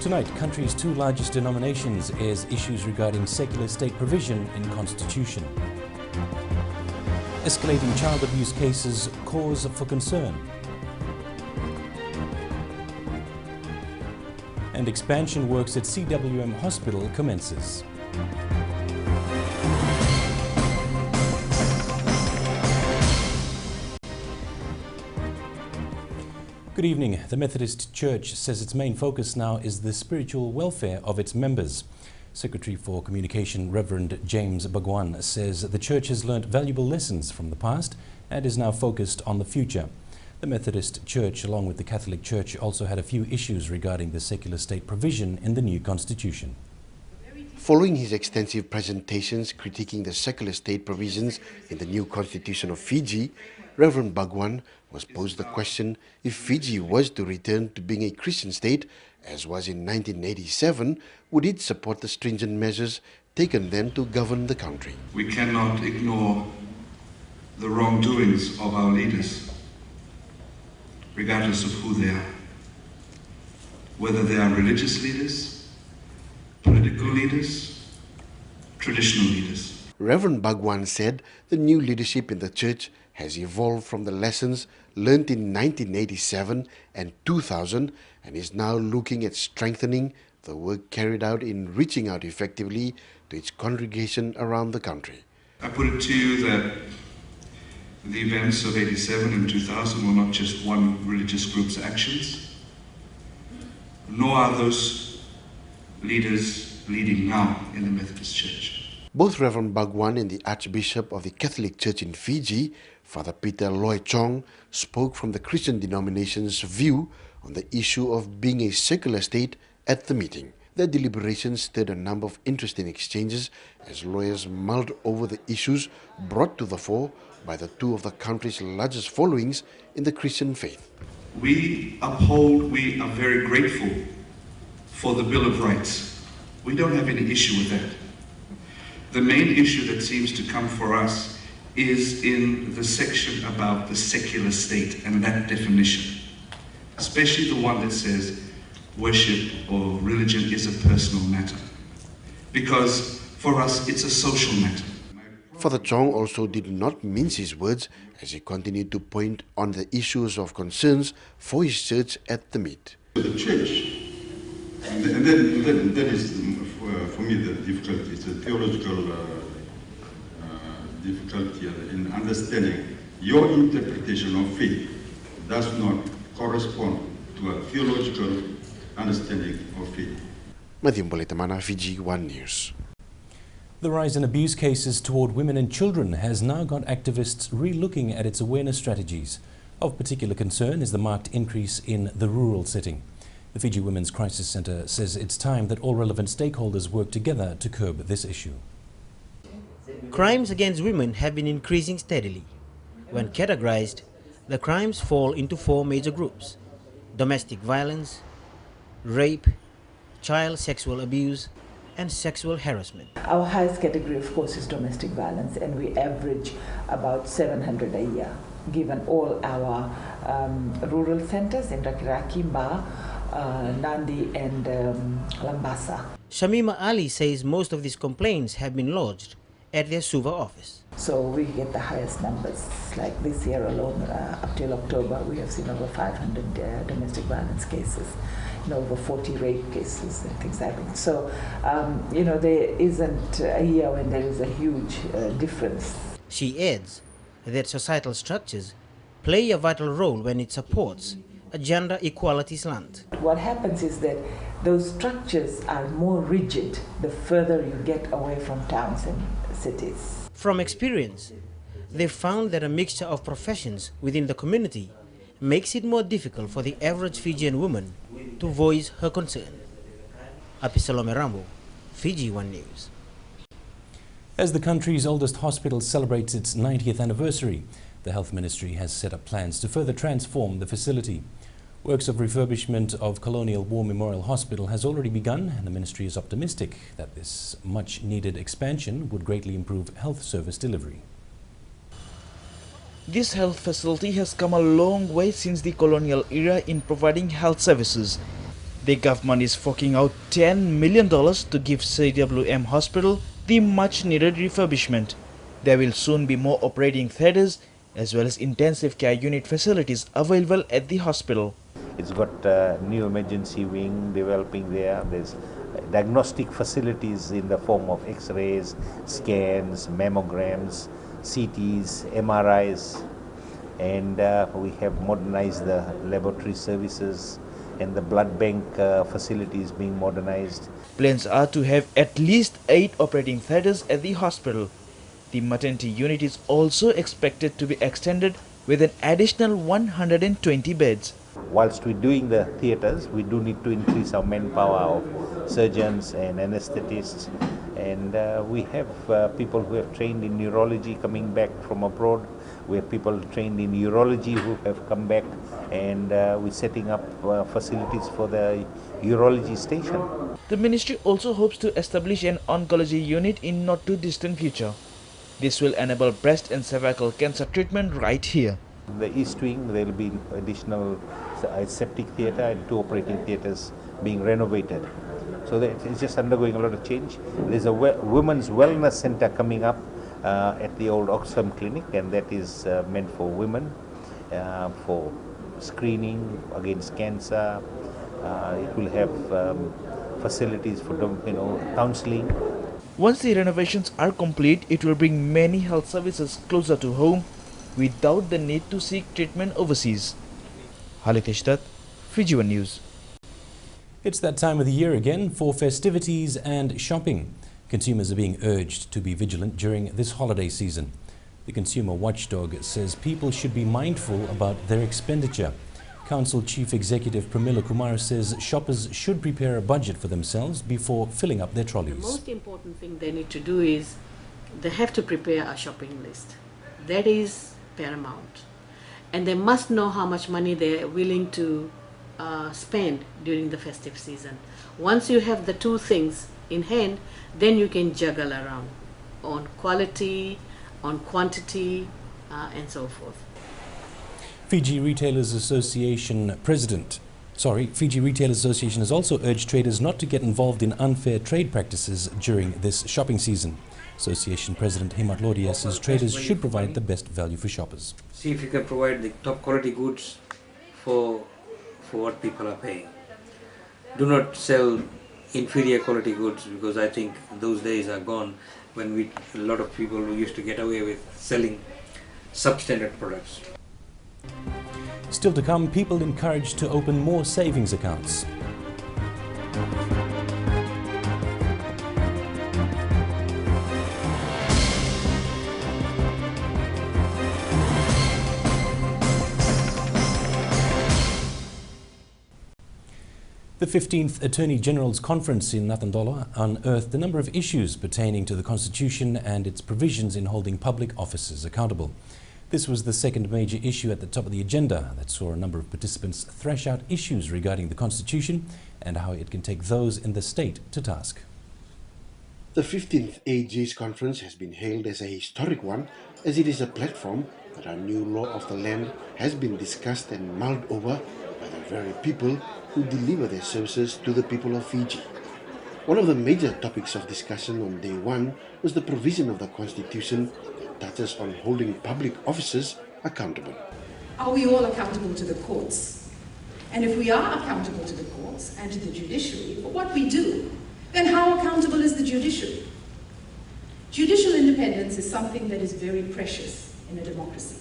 Tonight, country's two largest denominations airs issues regarding secular state provision in Constitution. Escalating child abuse cases cause for concern. And expansion works at CWM Hospital commences. Good evening. The Methodist Church says its main focus now is the spiritual welfare of its members. Secretary for Communication Reverend James Bagwan says the church has learnt valuable lessons from the past and is now focused on the future. The Methodist Church, along with the Catholic Church, also had a few issues regarding the secular state provision in the new constitution. Following his extensive presentations critiquing the secular state provisions in the new constitution of Fiji, Reverend Bagwan was posed the question if Fiji was to return to being a Christian state, as was in 1987, would it support the stringent measures taken then to govern the country? We cannot ignore the wrongdoings of our leaders, regardless of who they are, whether they are religious leaders, political leaders, traditional leaders. Reverend Bagwan said the new leadership in the church has evolved from the lessons learnt in 1987 and 2000 and is now looking at strengthening the work carried out in reaching out effectively to its congregation around the country. I put it to you that the events of 87 and 2000 were not just one religious group's actions, nor are those leaders leading now in the Methodist Church. Both Reverend Bagwan and the Archbishop of the Catholic Church in Fiji, Father Peter Loy Chong, spoke from the Christian denomination's view on the issue of being a secular state at the meeting. Their deliberations stirred a number of interesting exchanges as lawyers mulled over the issues brought to the fore by the two of the country's largest followings in the Christian faith. We are very grateful for the Bill of Rights. We don't have any issue with that. The main issue that seems to come for us is in the section about the secular state and that definition, especially the one that says worship or religion is a personal matter, because for us it's a social matter. Father Chong also did not mince his words as he continued to point on the issues of concerns for his church at the meet. The church, and then that is for me the difficulty. It's a theological difficulty in understanding your interpretation of faith does not correspond to a theological understanding of faith. Bulletin, Fiji One News. The rise in abuse cases toward women and children has now got activists re-looking at its awareness strategies. Of particular concern is the marked increase in the rural setting. The Fiji Women's Crisis Centre says it's time that all relevant stakeholders work together to curb this issue. Crimes against women have been increasing steadily. When categorized, the crimes fall into four major groups: domestic violence, rape, child sexual abuse, and sexual harassment. Our highest category, of course, is domestic violence, and we average about 700 a year, given all our rural centers in Rakiraki, Ba, Nandi and Lambasa. Shamima Ali says most of these complaints have been lodged at their Suva office. So we get the highest numbers. Like this year alone, up till October, we have seen over 500 domestic violence cases, over 40 rape cases and things like that. So, there isn't a year when there is a huge difference. She adds that societal structures play a vital role when it supports a gender equality slant. What happens is that those structures are more rigid the further you get away from towns and cities. From experience, they've found that a mixture of professions within the community makes it more difficult for the average Fijian woman to voice her concern. Apisalome Rambo, Fiji One News. As the country's oldest hospital celebrates its 90th anniversary, the Health Ministry has set up plans to further transform the facility. Works of refurbishment of Colonial War Memorial Hospital has already begun, and the Ministry is optimistic that this much-needed expansion would greatly improve health service delivery. This health facility has come a long way since the colonial era in providing health services. The government is forking out $10 million to give CWM Hospital the much-needed refurbishment. There will soon be more operating theatres as well as intensive care unit facilities available at the hospital. It's got a new emergency wing developing there. There's diagnostic facilities in the form of x-rays, scans, mammograms, CTs, MRIs, and we have modernized the laboratory services, and the blood bank facilities being modernized. Plans are to have at least 8 operating theatres at the hospital. The maternity unit is also expected to be extended with an additional 120 beds. Whilst we're doing the theatres, we do need to increase our manpower of surgeons and anaesthetists, and we have people who have trained in neurology coming back from abroad. We have people trained in urology who have come back, and we're setting up facilities for the urology station. The ministry also hopes to establish an oncology unit in not too distant future. This will enable breast and cervical cancer treatment right here. In the East Wing, there will be additional septic theatre and 2 operating theatres being renovated. So that it's just undergoing a lot of change. There's a women's wellness centre coming up at the old Oxfam Clinic, and that is meant for women, for screening against cancer. It will have facilities for counselling. Once the renovations are complete, it will bring many health services closer to home without the need to seek treatment overseas. Halitesh Dutt, Fiji One News. It's that time of the year again for festivities and shopping. Consumers are being urged to be vigilant during this holiday season. The consumer watchdog says people should be mindful about their expenditure. Council Chief Executive Pramila Kumar says shoppers should prepare a budget for themselves before filling up their trolleys. The most important thing they need to do is they have to prepare a shopping list. That is paramount. And they must know how much money they are willing to spend during the festive season. Once you have the 2 things in hand, then you can juggle around on quality, on quantity, and so forth. Fiji Retailers Association has also urged traders not to get involved in unfair trade practices during this shopping season. Association President Himat Lodia says traders should provide the best value for shoppers. See if you can provide the top quality goods for what people are paying. Do not sell inferior quality goods, because I think those days are gone when a lot of people used to get away with selling substandard products. Still to come, people encouraged to open more savings accounts. The 15th Attorney General's Conference in Nathandola unearthed a number of issues pertaining to the Constitution and its provisions in holding public officers accountable. This was the second major issue at the top of the agenda that saw a number of participants thrash out issues regarding the Constitution and how it can take those in the state to task. The 15th AG's conference has been hailed as a historic one, as it is a platform that our new law of the land has been discussed and mulled over by the very people who deliver their services to the people of Fiji. One of the major topics of discussion on day 1 was the provision of the Constitution that touches on holding public officers accountable. Are we all accountable to the courts? And if we are accountable to the courts and to the judiciary for what we do, then how accountable is the judiciary? Judicial independence is something that is very precious in a democracy.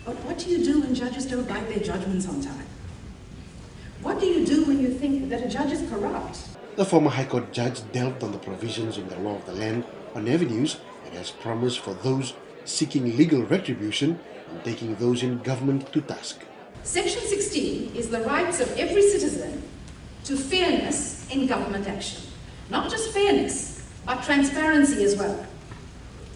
But what do you do when judges don't write their judgments on time? What do you do when you think that a judge is corrupt? The former High Court judge delved on the provisions in the law of the land on avenues it has promised for those seeking legal retribution and taking those in government to task. Section 16 is the rights of every citizen to fairness in government action. Not just fairness, but transparency as well.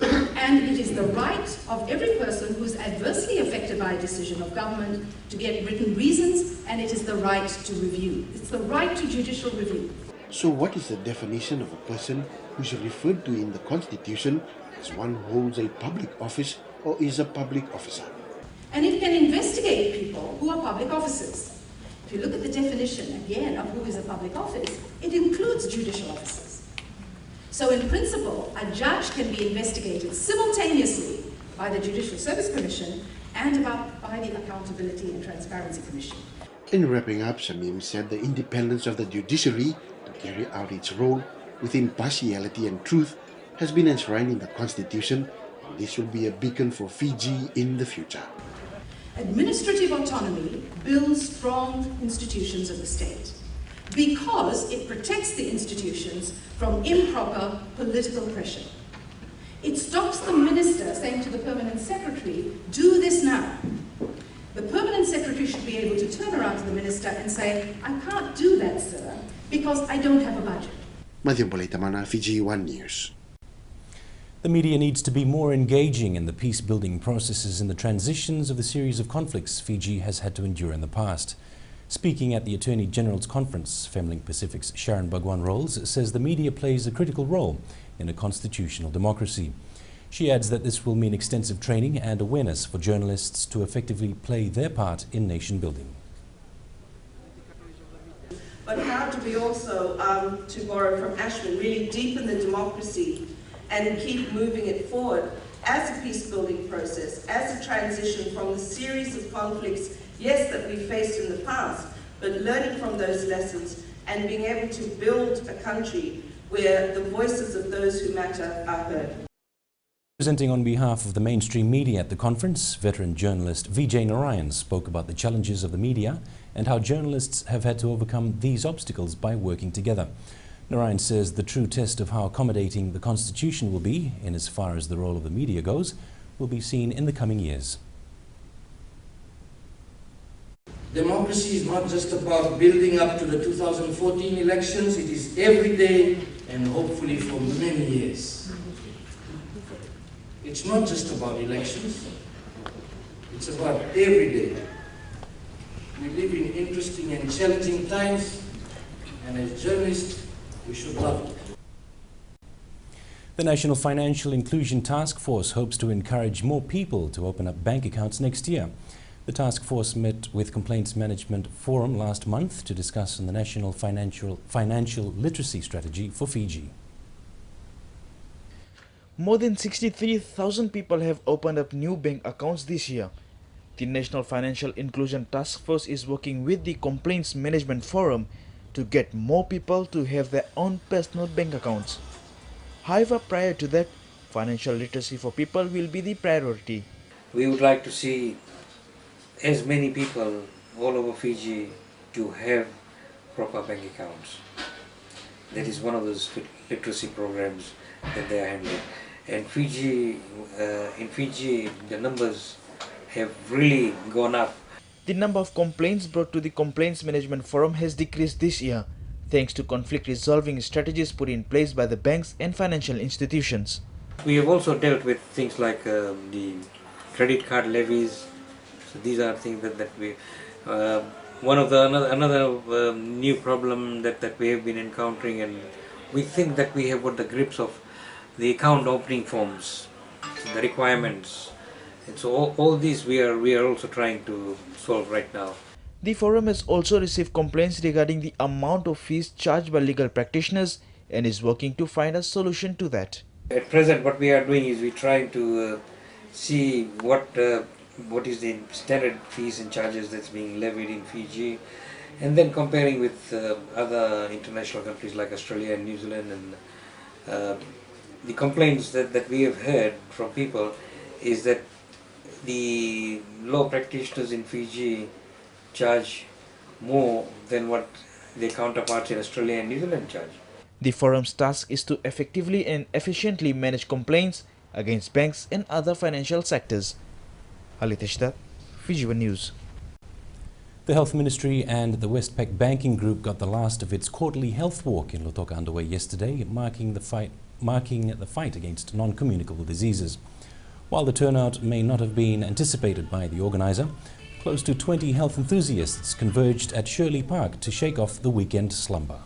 And it is the right of every person who is adversely affected by a decision of government to get written reasons, and it is the right to review. It's the right to judicial review. So what is the definition of a person who is referred to in the Constitution as one who holds a public office or is a public officer? And it can investigate people who are public officers. If if you look at the definition, again, of who is a public office, it includes judicial officers. So in principle, a judge can be investigated simultaneously by the Judicial Service Commission and by the Accountability and Transparency Commission. In wrapping up, Shamim said the independence of the judiciary to carry out its role with impartiality and truth has been enshrined in the Constitution, and this will be a beacon for Fiji in the future. Administrative autonomy builds strong institutions of the state because it protects the institutions from improper political pressure. It stops the minister saying to the permanent secretary, do this now. The permanent secretary should be able to turn around to the minister and say, I can't do that, sir, because I don't have a budget. Bulletin, Fiji One News. The media needs to be more engaging in the peace-building processes and the transitions of the series of conflicts Fiji has had to endure in the past. Speaking at the Attorney General's Conference, Femlink Pacific's Sharon Bhagwan-Rolls says the media plays a critical role in a constitutional democracy. She adds that this will mean extensive training and awareness for journalists to effectively play their part in nation building. But how do we also, to borrow from Ashwin, really deepen the democracy and keep moving it forward as a peace-building process, as a transition from the series of conflicts, yes, that we faced in the past, but learning from those lessons and being able to build a country where the voices of those who matter are heard. Presenting on behalf of the mainstream media at the conference, veteran journalist Vijay Narayan spoke about the challenges of the media and how journalists have had to overcome these obstacles by working together. Narayan says the true test of how accommodating the Constitution will be, in as far as the role of the media goes, will be seen in the coming years. Democracy is not just about building up to the 2014 elections, it is every day and hopefully for many years. It's not just about elections, it's about every day. We live in interesting and challenging times, and as journalists, we should love it. The National Financial Inclusion Task Force hopes to encourage more people to open up bank accounts next year. The task force met with Complaints Management Forum last month to discuss on the National Financial Literacy Strategy for Fiji. More than 63,000 people have opened up new bank accounts this year. The National Financial Inclusion Task Force is working with the Complaints Management Forum to get more people to have their own personal bank accounts. However, prior to that, financial literacy for people will be the priority. We would like to see as many people all over Fiji to have proper bank accounts. That is one of those literacy programs that they are handling. And in Fiji, the numbers have really gone up. The number of complaints brought to the Complaints Management Forum has decreased this year, thanks to conflict resolving strategies put in place by the banks and financial institutions. We have also dealt with things like the credit card levies. So these are things that we... another new problem that we have been encountering, and we think that we have got the grips of the account opening forms, the requirements. And so all these we are also trying to solve right now. The forum has also received complaints regarding the amount of fees charged by legal practitioners and is working to find a solution to that. At present, what we are doing is we're trying to see what is the standard fees and charges that's being levied in Fiji, and then comparing with other international countries like Australia and New Zealand. And the complaints that we have heard from people is that the law practitioners in Fiji charge more than what their counterparts in Australia and New Zealand charge. The forum's task is to effectively and efficiently manage complaints against banks and other financial sectors. Haliteshda, Fiji One News. The Health Ministry and the Westpac Banking Group got the last of its quarterly health walk in Lautoka underway yesterday, marking the fight against non-communicable diseases. While the turnout may not have been anticipated by the organizer, close to 20 health enthusiasts converged at Shirley Park to shake off the weekend slumber.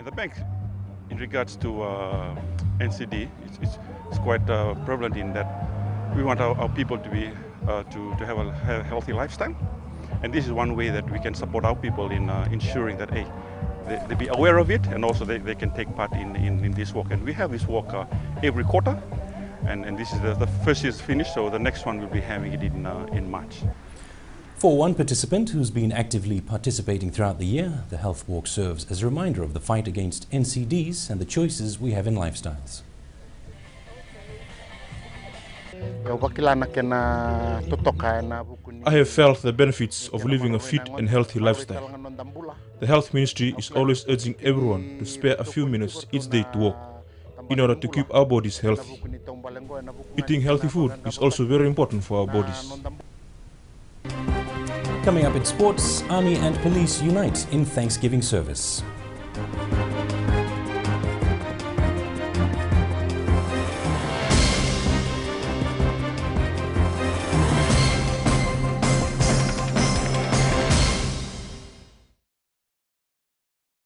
The bank, in regards to NCD, it's quite prevalent in that we want our people to be to have a healthy lifestyle, And this is one way that we can support our people in ensuring that they be aware of it, and also they can take part in this walk. And we have this walk every quarter, and this is the first year's finished, so the next one we'll be having it in March. For one participant who's been actively participating throughout the year, the health walk serves as a reminder of the fight against NCDs and the choices we have in lifestyles. I have felt the benefits of living a fit and healthy lifestyle. The health ministry is always urging everyone to spare a few minutes each day to walk in order to keep our bodies healthy. Eating healthy food is also very important for our bodies. Coming up in sports, Army and Police unite in Thanksgiving service.